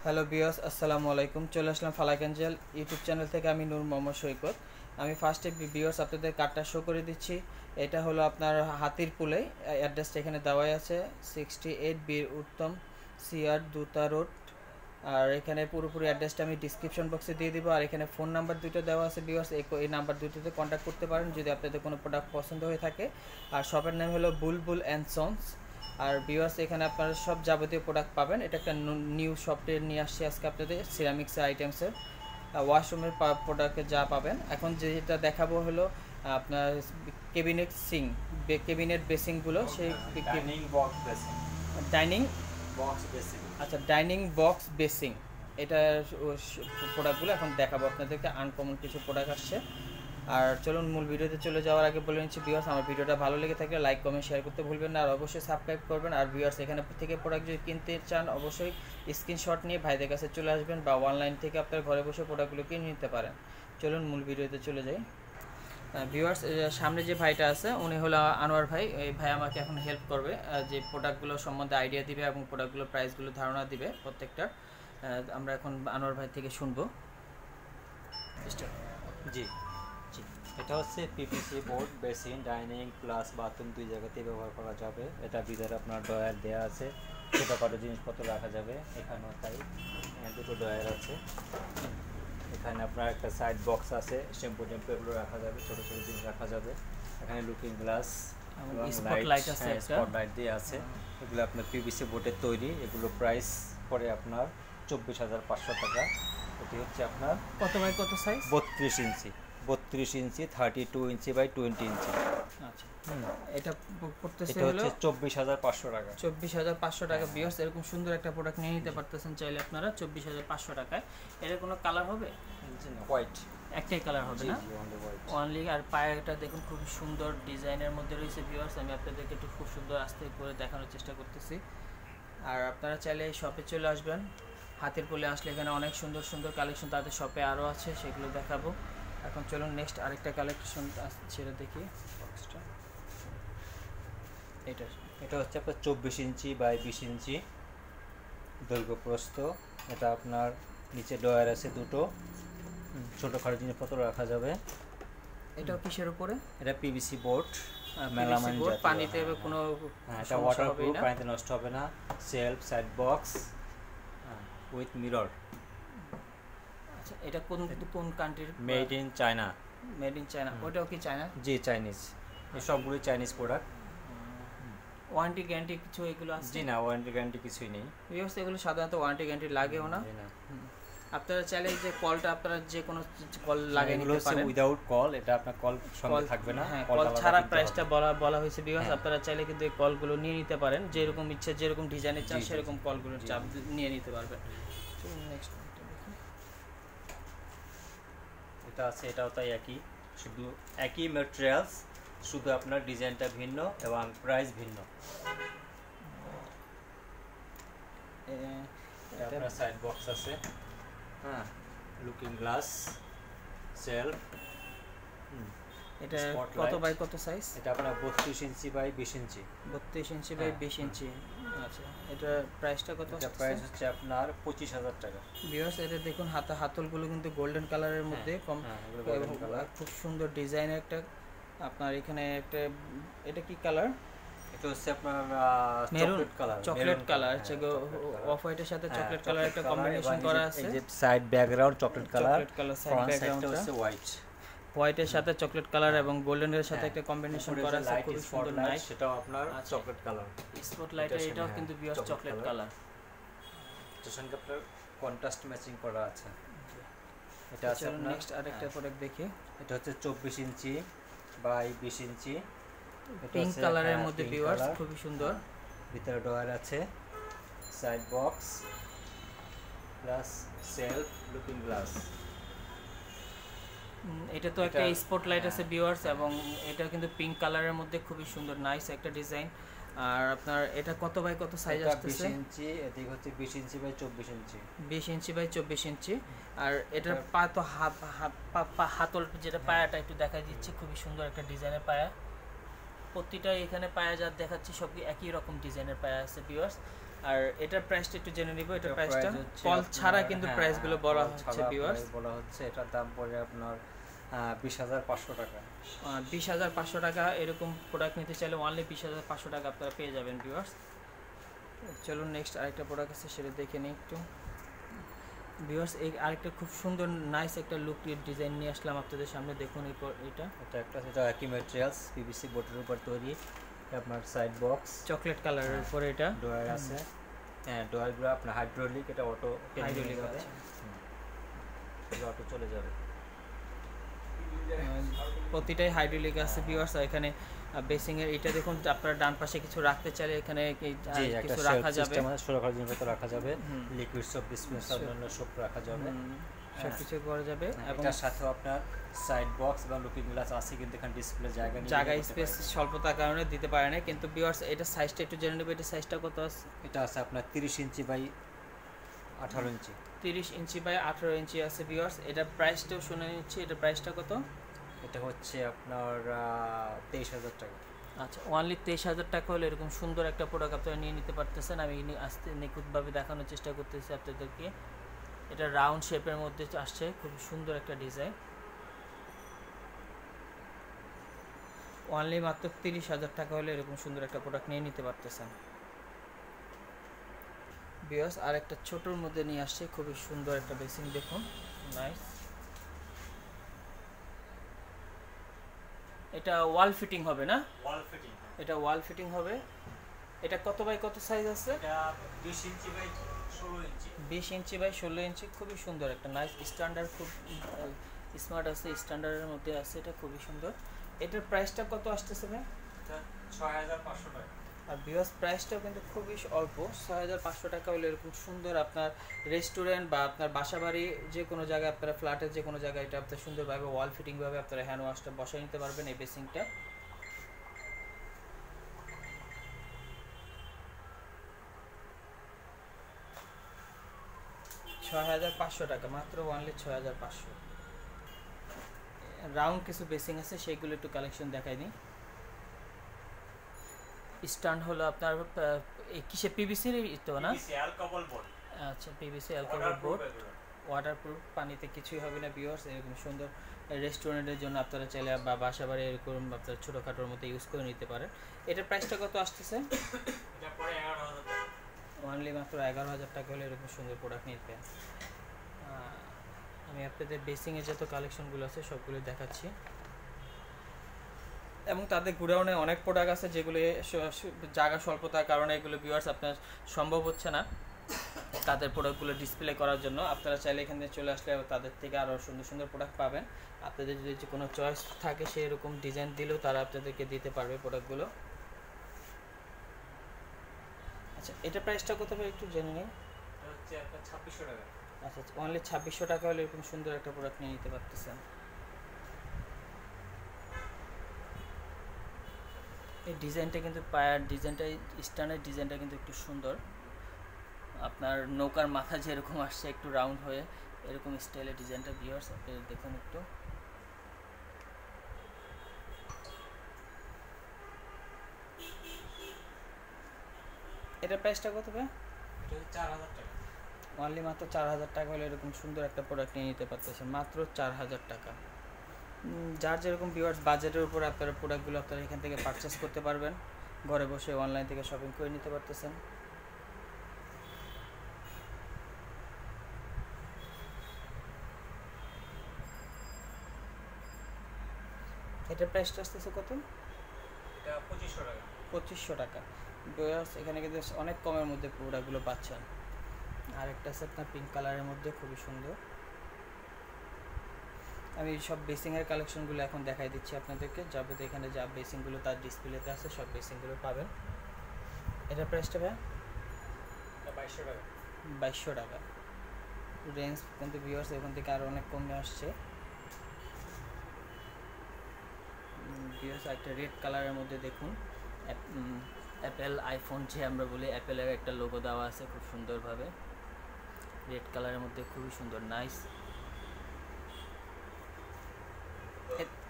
Hello viewers, আসসালামু আলাইকুম। চলে আসলাম ফালাক এঞ্জেল ইউটিউব চ্যানেল থেকে। আমি নূর মোহাম্মদ সৈকত। আমি ফার্স্টে ভিউয়ার্স আপনাদের কার্ডটা শো করে দিচ্ছি। এটা হলো আপনার হাতির পুলে, অ্যাড্রেসটা এখানে দেওয়াই আছে, 68 বীর উত্তম সিআর দুতা রোড। আর এখানে পুরোপুরি অ্যাড্রেসটা আমি ডিসক্রিপশন বক্সে দিয়ে দিব। আর এখানে ফোন নাম্বার দুটো দেওয়া আছে ভিউয়ার্স, এই নাম্বার দুটোতে কন্ট্যাক্ট করতে পারেন যদি আপনাদের কোনো প্রোডাক্ট পছন্দ হয়ে থাকে। আর শপের নাম হলো বুলবুল অ্যান্ড সন্স। আর ভিউয়ার্স এখানে আপনারা সব যাবতীয় প্রোডাক্ট পাবেন। এটা একটা নিউ সফটওয়্যার নিয়ে আসছি আজকে আপনাদের, সিরামিক্সের আইটেমসের ওয়াশরুমের প্রোডাক্টে যা পাবেন। এখন যেটা দেখাবো হলো আপনার ক্যাবিনেট সিং, ক্যাবিনেট বেসিংগুলো, সেই dining box basin. Dining box basin আচ্ছা, ডাইনিং বক্স বেসিং, এটার প্রোডাক্টগুলো এখন দেখাবো আপনাদেরকে। আনকমন কিছু প্রোডাক্ট আসছে। আর চলুন মূল ভিডিওতে চলে যাওয়ার আগে বলে নিচ্ছি ভিউয়ার্স, আমার ভিডিওটা ভালো লেগে থাকলে লাইক কমেন্ট শেয়ার করতে ভুলবেন না। আর অবশ্যই সাবস্ক্রাইব করবেন। আর ভিউয়ার্স এখানে থেকে প্রোডাক্ট যদি কিনতে চান অবশ্যই স্ক্রিনশট নিয়ে ভাইদের কাছে চলে আসবেন, বা অনলাইন থেকে আপনার ঘরে বসে প্রোডাক্টগুলো কিনে নিতে পারেন। চলুন মূল ভিডিওতে চলে যাই। ভিউয়ার্স সামনে যে ভাইটা আছে উনি হলো আনোয়ার ভাই। এই ভাই আমাকে এখন হেল্প করবে, যে প্রোডাক্টগুলো সম্বন্ধে আইডিয়া দিবে এবং প্রোডাক্টগুলোর প্রাইসগুলো ধারণা দিবে প্রত্যেকটা। আমরা এখন আনোয়ার ভাই থেকে শুনবো। জি জি, এটা হচ্ছে PPC board basin, dining plus bathroom দুই জায়গাতেই ব্যবহার করা যাবে। এটা ভিতরে আপনার ড্রয়ার দেওয়া আছে, ছোটোখাটো জিনিসপত্র রাখা যাবে। এখানেও তাই, দুটো ড্রয়ার আছে। এখানে আপনার একটা সাইড বক্স আছে, শ্যাম্পু ট্যাম্পু এগুলো রাখা যাবে, ছোটো ছোটো জিনিস রাখা যাবে। এখানে লুকিং গ্লাস এবং স্পটলাইট আছে, স্পটলাইট দিয়ে আছে। এগুলো আপনার পিভিসি বোর্ডের তৈরি। এগুলো প্রাইস পড়ে আপনার 24,500 টাকা। এটি হচ্ছে আপনার কত বাই কত size? 32 inch, 32 inch, 32 inch by 20 ইঞ্চি। আচ্ছা, এটা পড়তেছে এটা হলো হচ্ছে 24,500 টাকা। 24,500 টাকা। ভিউয়ার্স এরকম সুন্দর একটা প্রোডাক্ট নিয়ে নিতে পারতেছেন চাইলে আপনারা 24,500 টাকায়। এর কোনো কালার হবে? হোয়াইট, একটাই কালার হবে না, অনলি। আর পায়েটা দেখুন খুব সুন্দর ডিজাইনের মধ্যে রয়েছে ভিউয়ার্স। আমি আপনাদেরকে একটু খুব সুন্দর আস্তে করে দেখানোর চেষ্টা করতেছি। আর আপনারা চাইলে এই শপে চলে আসবেন। হাতের পোলে আসলে এখানে অনেক সুন্দর সুন্দর কালেকশন তাদের শপে আরও আছে, সেগুলো দেখাবো। এখন চলুন নেক্সট আরেকটা কালেকশন সেটা দেখি। বক্সটা এটা এটা হচ্ছে আপনার 24 ইঞ্চি বাই 20 ইঞ্চি দৈর্ঘ্য প্রস্থ। এটা আপনার নিচে ডয়ার আছে দুটো, ছোটোখাটো জিনিসপত্র রাখা যাবে। এটাও কিসের উপরে? এটা পিভিসি বোর্ড, মেলামাইন বোর্ড, পানিতে কোনো এটা ওয়াটারপ্রুফ, পানিতে নষ্ট হবে না। Self, side box with mirror. আচ্ছা, এটা কোন কান্ট্রির? Made in China. Made in China. ওটাও কি চায়না? জি, চাইনিজ। এই সবগুলোই চাইনিজ প্রোডাক্ট। ওয়ারেন্টি গ্যারান্টি কিছু এগুলো আছে? জি না, ওয়ারেন্টি গ্যারান্টি কিছুই নেই। ভিউয়ার্স এগুলো সাধারণত ওয়ারেন্টি গ্যারান্টি লাগেও না। আপনারা চাইলে যে কলটা আপনারা যে কোনো কল লাগিয়ে নিতে পারেন উইদাউট কল। এটা আপনার কল সঙ্গে থাকবে না, কল ছাড়া প্রাইসটা বলা হয়েছে ভিউয়ার্স। আপনারা চাইলে কিন্তু এই কলগুলো নিয়ে নিতে পারেন, যেরকম ইচ্ছে যেরকম ডিজাইনের চান সেরকম কলগুলোর চাপ নিয়ে নিতে পারবেন। নেক্সট দেখি, এটা আছে, এটাও তাই একই, শুধু একই ম্যাটেরিয়ালস, শুধু আপনার ডিজাইনটা ভিন্ন এবং প্রাইস ভিন্ন। আপনার সাইড বক্স আছে, হ্যাঁ, লুকিং গ্লাস, সেলফ। এটা কত বাই কত সাইজ? এটা আপনার 32 inch by 20 inch. 32 inch by 20 ইঞ্চি। আচ্ছা, এটা প্রাইসটা কত? এটা প্রাইস হচ্ছে আপনার 25,000 টাকা। ভিউয়ার্স এটা দেখুন, হাতলগুলো কিন্তু গোল্ডেন কালারের মধ্যে খুব সুন্দর ডিজাইনের একটা। আপনার এখানে একটা, এটা কি কালার? এটা হচ্ছে আপনার chocolate colour. Chocolate colour, of হোয়াইটের সাথে চকলেট কালার একটা কম্বিনেশন করা আছে। এই যে side background chocolate colour, chocolate colour side ব্যাকগ্রাউন্ডটা হচ্ছে হোয়াইট। হোয়াইটের সাথে চকলেট কালার এবং গোল্ডেনের সাথে একটা কম্বিনেশন করা আছে, খুব সুন্দর নাইস। সেটাও আপনার চকলেট কালার। স্পটলাইটের এটাও কিন্তু বিয়ার চকলেট কালার। এটার সঙ্গে আপনার কন্ট্রাস্ট ম্যাচিং করা আছে। এটা আছে আপনার নেক্সট আরেকটা প্রোডাক্ট দেখি। এটা হচ্ছে 24 ইঞ্চি বাই 20 ইঞ্চি, পিঙ্ক কালারের মধ্যে ভিউয়ার্স, খুবই সুন্দর। ভিতরে ডয়ার আছে, side box plus self, looking glass. এটা তো একটা স্পটলাইট আছে ভিউয়ার্স, এবং এটা কিন্তু পিঙ্ক কালারের মধ্যে খুবই সুন্দর নাইস একটা ডিজাইন। আর আপনার এটা কত বাই কত সাইজ আসছে? 20 ইঞ্চি, এদিকে হচ্ছে 20 inch by 24 inch. 20 inch by 24 ইঞ্চি। আর এটার পা তো হাতল, যেটা পায়াটা একটু দেখাই দিচ্ছি, খুবই সুন্দর একটা ডিজাইনের পায়া। প্রতিটা এখানে পায়া যা দেখাচ্ছি সব একই রকম ডিজাইনের পায়া আছে ভিউয়ার্স। আর এটার প্রাইসটা একটু জেনে নিব। এটার এটার প্রাইসটা price হচ্ছে কল আপনার- ছাড়া কিন্তু হ্যাঁ, প্রাইসগুলো হ্যাঁ, বলা কল হচ্ছে ছাড়া ভিউয়ার্স। price বলা হচ্ছে, এটার দাম পড়ে আপনার 20,500 টাকা। 20,500 টাকা। এরকম প্রোডাক্ট নিতে চাইলে অনলি 20,500 টাকা আপনারা পেয়ে যাবেন ভিউয়ার্স। চলুন নেক্সট আরেকটা প্রোডাক্ট আছে সেটা দেখে নিই একটু ভিউয়ার্স। এই আরেকটা খুব সুন্দর নাইস একটা লুক ডিজাইন নিয়ে আসলাম আপনাদের সামনে, দেখুন এটা এটা একটা, এটা একই ম্যাটেরিয়ালস, পিভিসি বোর্ডের উপর তৈরি। এটা আপনার সাইড বক্স, চকলেট কালারের উপরে এটা ডয়ার আছে। হ্যাঁ, ডয়ারগুলো আপনার হাইড্রোলিক, এটা অটো হাইড্রোলিক হবে, আছে। এটা অটো চলে যাবে। প্রতিটাই হাইড্রোলিক আছে ভিউয়ার্স। এখানে বেসিং এর এটা দেখুন, আপনারা ডান পাশে কিছু রাখতে চাইলে এখানে জি, একটা কিছু শেলফ রাখা যাবে, সিস্টেম আছে, সুরক্ষার জিনিসপত্র রাখা যাবে, লিকুইড সোপ, ডিসপেন্সার, অন্যান্য সোপ রাখা যাবে, সবকিছু করা যাবে। এবং এটার সাথেও আপনার সাইড বক্স এবং লুকিং গ্লাস আছে, কিন্তু এখানে ডিসপ্লে জায়গা নেই, জায়গা স্পেস স্বল্পতার কারণে দিতে পারে না। কিন্তু ভিউয়ার্স এটা সাইজটা একটু জেনে নেব, এটা সাইজটা কত আছে? এটা আছে আপনার 30 inch by 18 inch. 30 inch by 18 ইঞ্চি আছে ভিউয়ার্স। এটা প্রাইসটাও শুনে নিচ্ছি, এটা প্রাইসটা কত? এটা হচ্ছে আপনার 23,000 টাকা। আচ্ছা, অনলি 23,000 টাকা হলে এরকম সুন্দর একটা প্রোডাক্ট আপনারা নিয়ে নিতে পারতেছেন। আমি আস্তে নিখুঁতভাবে দেখানোর চেষ্টা করতেছি আপনাদেরকে। এটা রাউন্ড শেপের মধ্যে আসছে, খুব সুন্দর একটা ডিজাইন। অনলি মাত্র 30,000 টাকা হলে এরকম সুন্দর একটা প্রোডাক্ট নিয়ে নিতে পারতেছেন ভিউয়ার্স। আর একটা ছোটোর মধ্যে নিয়ে আসছে, খুবই সুন্দর একটা বেসিন, দেখুন নাইস। এটা ওয়াল ফিটিং হবে না? ওয়াল ফিটিং, এটা ওয়াল ফিটিং হবে। এটা কত বাই কত সাইজ আছে? এটা 20 inch by 16 inch. 20 inch by 16 ইঞ্চি, খুবই সুন্দর একটা নাইস স্ট্যান্ডার্ড, খুব স্মার্ট আছে, স্ট্যান্ডার্ডের মধ্যে আছে, এটা খুবই সুন্দর। এটার প্রাইসটা কত আসতেছে ভাই? এটা 6,500 টাকা। আর ভিউয়ার্স প্রাইসটাও কিন্তু খুবই অল্প, 6,500 টাকা হলে এরকম সুন্দর আপনার রেস্টুরেন্ট বা আপনার বাসাবাড়ি যে কোনো জায়গায়, আপনারা ফ্ল্যাটের যে কোনো জায়গায় এটা আপনার সুন্দরভাবে ওয়াল ফিটিংভাবে আপনারা হ্যান্ড ওয়াশটা বসাই নিতে পারবেন এই বেসিংটা। টাকা মাত্র, অনলি 6,500। রাউন্ড কিছু বেসিং আছে, সেইগুলো একটু কালেকশন দেখাই দিই। স্ট্যান্ড হলো আপনার কিসে, পিভিসির তো না? Alcohol board. আচ্ছা, পিভিসি অ্যালকোহল বোর্ড, ওয়াটারপ্রুফ, পানিতে কিছুই হবে না ভিউয়ার্স। এরকম সুন্দর রেস্টুরেন্টের জন্য আপনারা চাইলে বা বাসা বাড়ি এরকম আপনারা ছোটোখাটোর মতো ইউজ করে নিতে পারেন। এটার প্রাইসটা কত আসতেছে? এটা পড়ে 11,000 টাকা। অনলি মাত্র 11,000 টাকা হলে এরকম সুন্দর প্রোডাক্ট নিতে। আমি আপনাদের বেসিংয়ের যত কালেকশনগুলো আছে সবগুলো দেখাচ্ছি, এবং তাদের গোডাউনে অনেক প্রোডাক্ট আছে যেগুলো জায়গা স্বল্পতার কারণে এগুলো ভিউয়ার্স আপনার সম্ভব হচ্ছে না তাদের প্রোডাক্টগুলো ডিসপ্লে করার জন্য। আপনারা চাইলে এখানে চলে আসলে তাদের থেকে আরও সুন্দর সুন্দর প্রোডাক্ট পাবেন। আপনাদের যদি যে কোনো চয়েস থাকে সেরকম ডিজাইন দিলেও তারা আপনাদেরকে দিতে পারবে প্রোডাক্টগুলো। আচ্ছা, এটা প্রাইসটা কত হবে একটু জেনে নিন। এটা হচ্ছে আপনার 2,600 টাকা। আচ্ছা, অনলি 2,600 টাকা হলে এরকম সুন্দর একটা প্রোডাক্ট নিয়ে নিতে পারতেছেন। এই ডিজাইনটা কিন্তু পায়ার ডিজাইনটা, স্টানের ডিজাইনটা কিন্তু একটু সুন্দর। আপনার নৌকার মাথা যেরকম আসছে একটু রাউন্ড হয়ে, এরকম স্টাইলের ডিজাইনটা ভিউয়ার্স আপনি দেখুন একটু। এটার প্রাইসটা কত ভাই? এটা হচ্ছে 4,000 টাকা। অনলি মাত্র 4,000 টাকা হলে এরকম সুন্দর একটা প্রোডাক্ট নিয়ে নিতে পারতেছেন, মাত্র 4,000 টাকা। যার যেরকম ভিউয়ার্স বাজেটের উপর আপনারা প্রোডাক্টগুলো আপনারা এখান থেকে পারচেস করতে পারবেন, ঘরে বসে অনলাইন থেকে শপিং করে নিতে পারতেছেন। এটার প্রাইসটা আসতেছে কত? এটা 2,500 টাকা। 2,500 টাকা। ভিউয়ার্স এখানে কিন্তু অনেক কমের মধ্যে প্রোডাক্টগুলো পাচ্ছেন। আর একটা আছে আপনার পিঙ্ক কালারের মধ্যে, খুবই সুন্দর। আমি সব বেসিংয়ের কালেকশনগুলো এখন দেখাই দিচ্ছি আপনাদেরকে, যাবতীয় এখানে যা বেসিংগুলো তার ডিসপ্লেতে আছে সব বেসিংগুলো পাবেন। এটার প্রাইসটা ভাই? এটা 2,200 টাকা। 2,200 টাকা রেঞ্জ কিন্তু ভিউয়ার্স এখান থেকে আরও অনেক কমে আসছে। ভিউয়ার্স একটা রেড কালারের মধ্যে দেখুন, অ্যাপেল আইফোন যে আমরা বলি, অ্যাপেলের একটা লোগো দেওয়া আছে খুব সুন্দরভাবে, রেড কালারের মধ্যে খুবই সুন্দর, নাইস।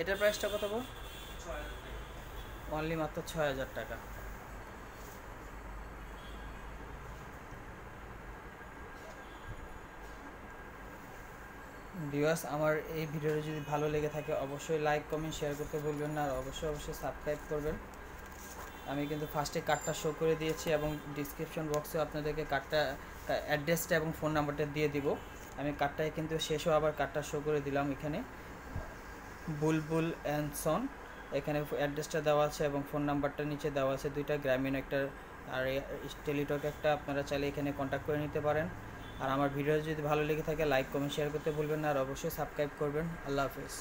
এটার প্রাইসটা কত বল? 6,000 টাকা। অনলি মাত্র 6,000 টাকা। ভিউয়ার্স, আমার এই ভিডিওটা যদি ভালো লেগে থাকে অবশ্যই লাইক কমেন্ট শেয়ার করতে ভুলবেন না, আর অবশ্যই সাবস্ক্রাইব করবেন। আমি কিন্তু ফার্স্টে কার্ডটা শো করে দিয়েছি এবং ডিসক্রিপশন বক্সে আপনাদেরকে কার্ডটা অ্যাড্রেসটা এবং ফোন নাম্বারটা দিয়ে দিব। আমি কার্ডটায় কিন্তু শেষও আবার কার্ডটা শো করে দিলাম। এখানে বুলবুল অ্যান্ড সন, এখানে অ্যাড্রেসটা দেওয়া আছে এবং ফোন নাম্বারটা নিচে দেওয়া আছে, দুইটা গ্রামীণ একটা আর টেলিটক একটা। আপনারা চাইলে এখানে কন্ট্যাক্ট করে নিতে পারেন। আর আমার ভিডিও যদি ভালো লেগে থাকে লাইক কমেন্ট শেয়ার করতে ভুলবেন না, আর অবশ্যই সাবস্ক্রাইব করবেন। আল্লাহ হাফেজ।